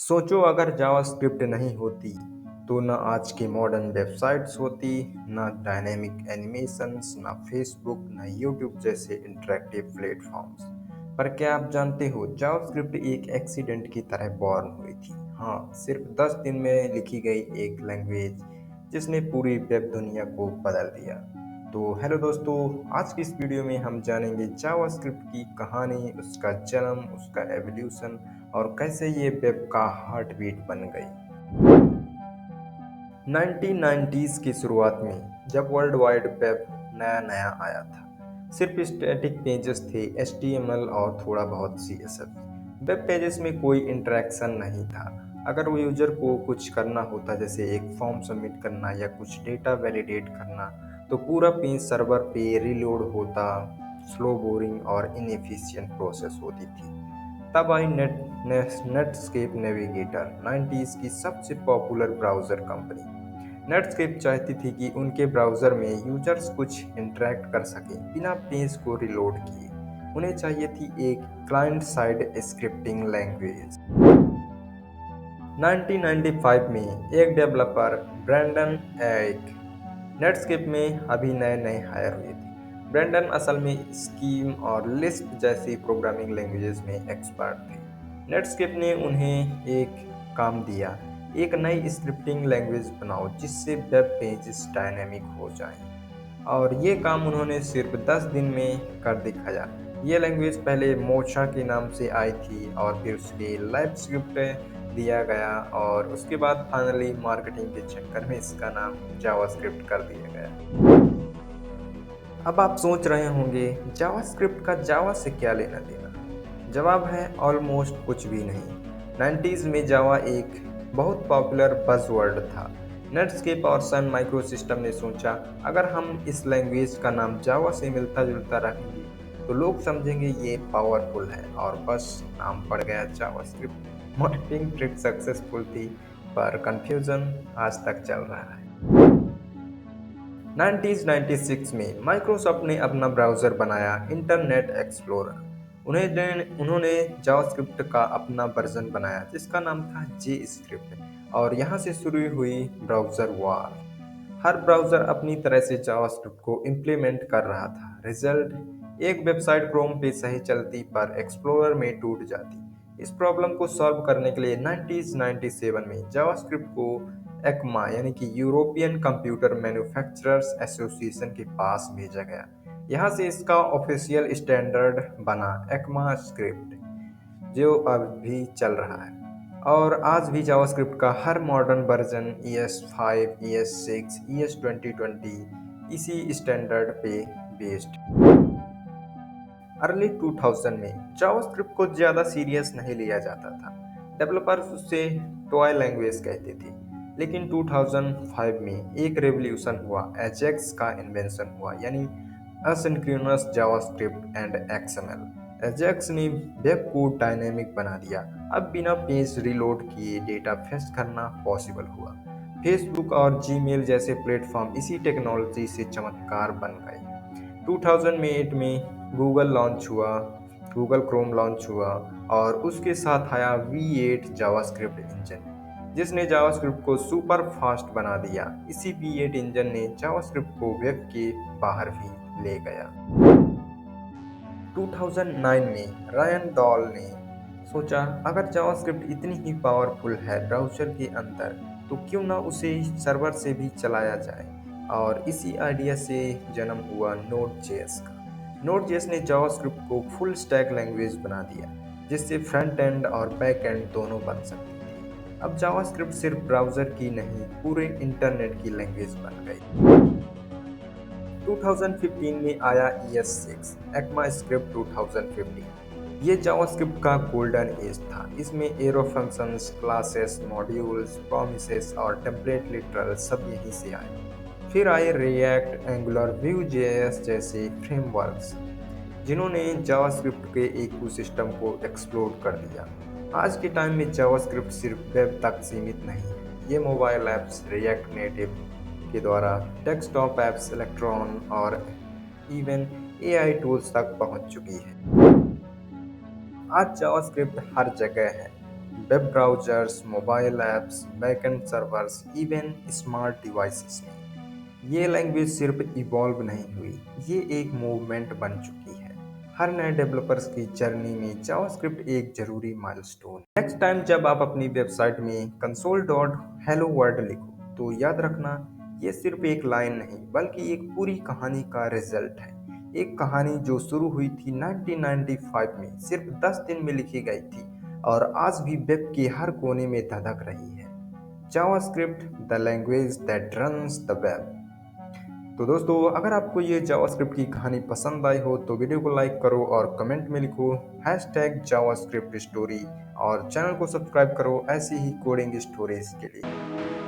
सोचो अगर जावास्क्रिप्ट नहीं होती तो ना आज की मॉडर्न वेबसाइट्स होती, ना डायनेमिक एनिमेशंस, ना फेसबुक, ना यूट्यूब जैसे इंटरेक्टिव प्लेटफॉर्म्स। पर क्या आप जानते हो जावास्क्रिप्ट एक एक्सीडेंट की तरह बॉर्न हुई थी। हाँ, सिर्फ 10 दिन में लिखी गई एक लैंग्वेज जिसने पूरी वेब दुनिया को बदल दिया। तो हेलो दोस्तों, आज की इस वीडियो में हम जानेंगे जावास्क्रिप्ट की कहानी, उसका जन्म, उसका एवोल्यूशन और कैसे ये वेब का हार्ट बीट बन गई। 1990s की शुरुआत में जब वर्ल्ड वाइड वेब नया नया आया था, सिर्फ स्टैटिक पेजेस थे, HTML और थोड़ा बहुत CSS। वेब पेजेस में कोई इंटरेक्शन नहीं था। अगर वो यूजर को कुछ करना होता, जैसे एक फॉर्म सबमिट करना या कुछ डेटा वैलिडेट करना, तो पूरा पेज सर्वर पे रिलोड होता। स्लो, बोरिंग और इनएफिशिएंट प्रोसेस होती थी। तब आई नेटस्केप नेविगेटर, 90s की सबसे पॉपुलर ब्राउज़र कंपनी। नेटस्केप चाहती थी कि उनके ब्राउज़र में यूजर्स कुछ इंटरैक्ट कर सकें बिना पेज को रिलोड किए। उन्हें चाहिए थी एक क्लाइंट साइड स्क्रिप्टिंग लैंग्वेज। 1995 में एक डेवलपर ब्रैंडन एक नेटस्केप में अभी नए नए हायर हुए थे। ब्रैंडन असल में स्कीम और लिस्प जैसी प्रोग्रामिंग लैंग्वेजेस में एक्सपर्ट थे। नेटस्केप ने उन्हें एक काम दिया, एक नई स्क्रिप्टिंग लैंग्वेज बनाओ जिससे वेब पेजेस डायनेमिक हो जाएं। और ये काम उन्होंने सिर्फ 10 दिन में कर दिखाया। ये लैंग्वेज पहले मोचा के नाम से आई थी और फिर उसके लाइव स्क्रिप्ट दिया गया और उसके बाद फाइनली मार्केटिंग के चक्कर में इसका नाम जावास्क्रिप्ट कर दिया गया। अब आप सोच रहे होंगे जावास्क्रिप्ट का जावा से क्या लेना देना। जवाब है ऑलमोस्ट कुछ भी नहीं। 90s में जावा एक बहुत पॉपुलर बज़वर्ड था। नेटस्केप और सन माइक्रोसिस्टम ने सोचा अगर हम इस लैंग्वेज का नाम जावा से मिलता जुलता रखेंगे तो लोग समझेंगे ये पावरफुल है, और बस नाम पड़ गया जावास्क्रिप्ट। मार्केटिंग ट्रिक सक्सेसफुल थी पर कंफ्यूजन आज तक चल रहा है। 1996 में माइक्रोसॉफ्ट ने अपना ब्राउज़र बनाया, इंटरनेट एक्सप्लोरर। उन्होंने जावास्क्रिप्ट का अपना वर्जन बनाया जिसका नाम था जे स्क्रिप्ट, और यहाँ से शुरू हुई ब्राउज़र वॉर। हर ब्राउज़र अपनी तरह से जावास्क्रिप्ट को इम्प्लीमेंट कर रहा था। रिजल्ट, एक वेबसाइट क्रोम पे सही चलती पर एक्सप्लोरर में टूट जाती। इस प्रॉब्लम को सॉल्व करने के लिए 1997 में जावास्क्रिप्ट को एक्मा यानी कि यूरोपियन कंप्यूटर मैन्युफैक्चरर्स एसोसिएशन के पास भेजा गया। यहाँ से इसका ऑफिशियल स्टैंडर्ड बना एक्मा स्क्रिप्ट, जो अब भी चल रहा है। और आज भी जावास्क्रिप्ट का हर modern version ES5, ES6, ES2020 इसी स्टैंडर्ड पे बेस्ड। अर्ली 2000 में जावास्क्रिप्ट को ज़्यादा सीरियस नहीं लिया जाता था। डेवलपर्स उसे टॉय लैंग्वेज कहते थे। लेकिन 2005 में एक रेवोल्यूशन हुआ, एजेक्स का इन्वेंशन हुआ, यानी asynchronous JavaScript and XML। Ajax ने वेब को डायनेमिक बना दिया। अब बिना पेज रिलोड किए डेटा फेच करना पॉसिबल हुआ। फेसबुक और जीमेल जैसे प्लेटफॉर्म इसी टेक्नोलॉजी से चमत्कार बन गए। 2008 में गूगल क्रोम लॉन्च हुआ और उसके साथ आया V8 जावास्क्रिप्ट इंजन, जिसने जावास्क्रिप्ट को सुपर फास्ट बना दिया। इसी V8 इंजन ने जावास्क्रिप्ट को वेब के बाहर भी ले गया। 2009 में रायन डॉल ने सोचा अगर जावास्क्रिप्ट इतनी ही पावरफुल है ब्राउज़र के अंदर, तो क्यों ना उसे सर्वर से भी चलाया जाए। और इसी आइडिया से जन्म हुआ Node.js का। Node.js ने जावास्क्रिप्ट को फुल स्टैक लैंग्वेज बना दिया, जिससे फ्रंट एंड और बैक एंड दोनों बन सकते थे। अब जावास्क्रिप्ट सिर्फ ब्राउज़र की नहीं, पूरे इंटरनेट की लैंग्वेज बन गई। 2015 में आया ES6 ECMAScript 2015। ये जावास्क्रिप्ट का गोल्डन एज था। इसमें arrow functions, classes, modules, promises और टेम्पलेट लिटरल सब यहीं से आए। फिर आए रिएक्ट, एंगुलर, Vue.js जैसे फ्रेमवर्क्स, जिन्होंने जावास्क्रिप्ट के इकोसिस्टम को एक्सप्लोड कर दिया। आज के टाइम में जावास्क्रिप्ट सिर्फ वेब तक सीमित नहीं है। ये मोबाइल ऐप्स, रिएक्ट नेटिव के द्वारा डेस्कटॉप ऐप्स, इलेक्ट्रॉन और इवन AI टूल्स तक पहुंच चुकी है। आज जावास्क्रिप्ट हर जगह है। Web browsers, mobile apps, backend servers, even smart devices में। ये लैंग्वेज सिर्फ इवॉल्व नहीं हुई, ये एक मूवमेंट बन चुकी है। हर नए डेवलपर्स की जर्नी में जावास्क्रिप्ट एक जरूरी माइलस्टोन। नेक्स्ट टाइम जब आप अपनी वेबसाइट में कंसोल डॉट हेलो वर्ल्ड लिखो तो याद रखना, ये सिर्फ एक लाइन नहीं बल्कि एक पूरी कहानी का रिजल्ट है। एक कहानी जो शुरू हुई थी 1995 में, सिर्फ 10 दिन में लिखी गई थी और आज भी वेब के हर कोने में धधक रही है। JavaScript, the language that runs the web. तो दोस्तों, अगर आपको ये जावास्क्रिप्ट की कहानी पसंद आई हो तो वीडियो को लाइक करो और कमेंट में लिखो हैशटैग जावास्क्रिप्ट स्टोरी, और चैनल को सब्सक्राइब करो ऐसी ही कोडिंग स्टोरीज के लिए।